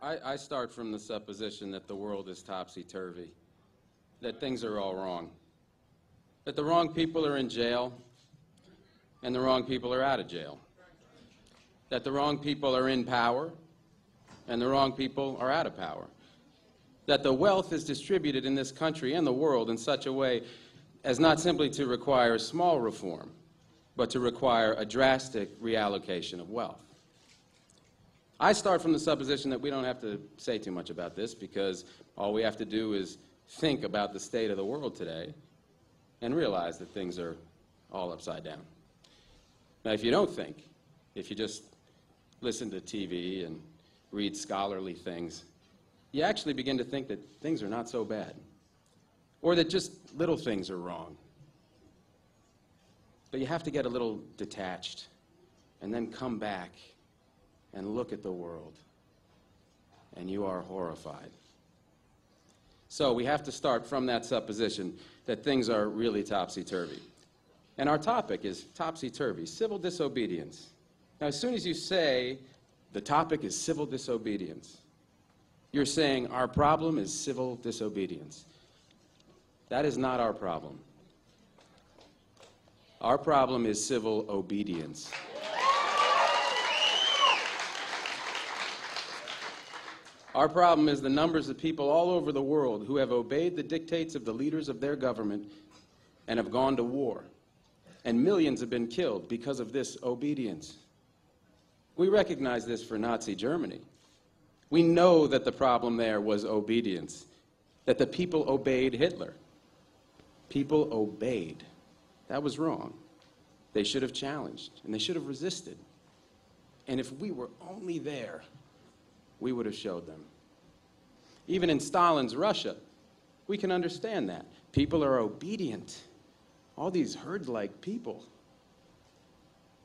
I start from the supposition that the world is topsy-turvy, that things are all wrong, that the wrong people are in jail and the wrong people are out of jail, that the wrong people are in power and the wrong people are out of power, that the wealth is distributed in this country and the world in such a way as not simply to require small reform, but to require a drastic reallocation of wealth. I start from the supposition that we don't have to say too much about this because all we have to do is think about the state of the world today and realize that things are all upside down. Now, if you don't think, if you just listen to TV and read scholarly things, you actually begin to think that things are not so bad, or that just little things are wrong. But you have to get a little detached and then come back and look at the world, and you are horrified. So we have to start from that supposition that things are really topsy-turvy. And our topic is topsy-turvy, civil disobedience. Now, as soon as you say the topic is civil disobedience, you're saying our problem is civil disobedience. That is not our problem. Our problem is civil obedience. Our problem is the numbers of people all over the world who have obeyed the dictates of the leaders of their government and have gone to war. And millions have been killed because of this obedience. We recognize this for Nazi Germany. We know that the problem there was obedience, that the people obeyed Hitler. People obeyed. That was wrong. They should have challenged, and they should have resisted. And if we were only there, we would have showed them. Even in Stalin's Russia, we can understand that. People are obedient. All these herd-like people.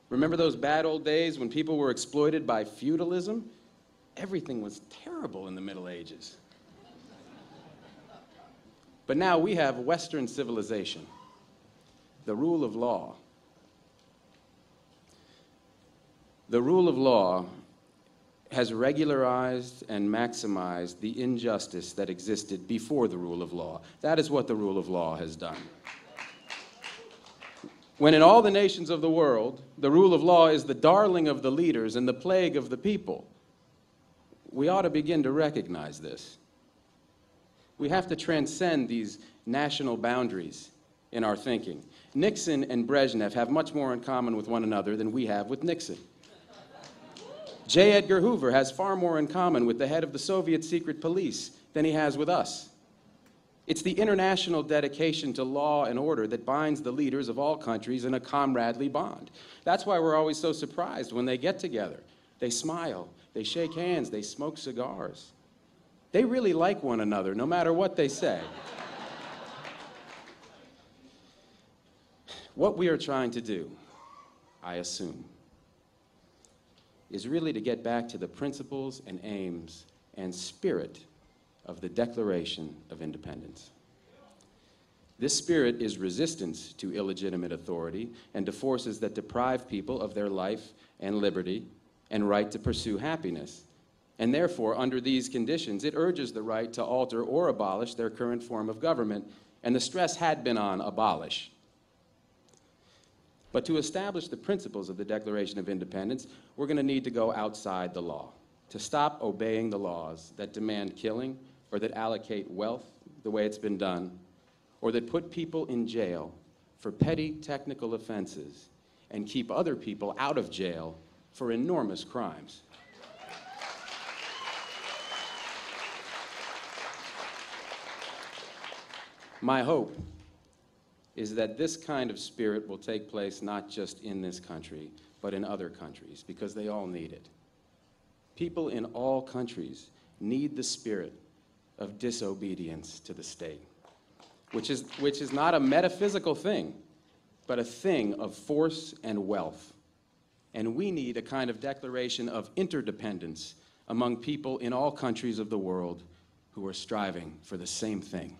Remember those bad old days when people were exploited by feudalism? Everything was terrible in the Middle Ages. But now we have Western civilization, the rule of law. The rule of law has regularized and maximized the injustice that existed before the rule of law. That is what the rule of law has done. When in all the nations of the world, the rule of law is the darling of the leaders and the plague of the people, we ought to begin to recognize this. We have to transcend these national boundaries in our thinking. Nixon and Brezhnev have much more in common with one another than we have with Nixon. J. Edgar Hoover has far more in common with the head of the Soviet secret police than he has with us. It's the international dedication to law and order that binds the leaders of all countries in a comradely bond. That's why we're always so surprised when they get together. They smile, they shake hands, they smoke cigars. They really like one another, no matter what they say. What we are trying to do, I assume, is really to get back to the principles and aims and spirit of the Declaration of Independence. This spirit is resistance to illegitimate authority and to forces that deprive people of their life and liberty and right to pursue happiness. And therefore, under these conditions, it urges the right to alter or abolish their current form of government, and the stress had been on abolish. But to establish the principles of the Declaration of Independence, we're going to need to go outside the law, to stop obeying the laws that demand killing or that allocate wealth the way it's been done, or that put people in jail for petty technical offenses and keep other people out of jail for enormous crimes. My hope is that this kind of spirit will take place not just in this country, but in other countries, because they all need it. People in all countries need the spirit of disobedience to the state, which is not a metaphysical thing, but a thing of force and wealth. And we need a kind of declaration of interdependence among people in all countries of the world who are striving for the same thing.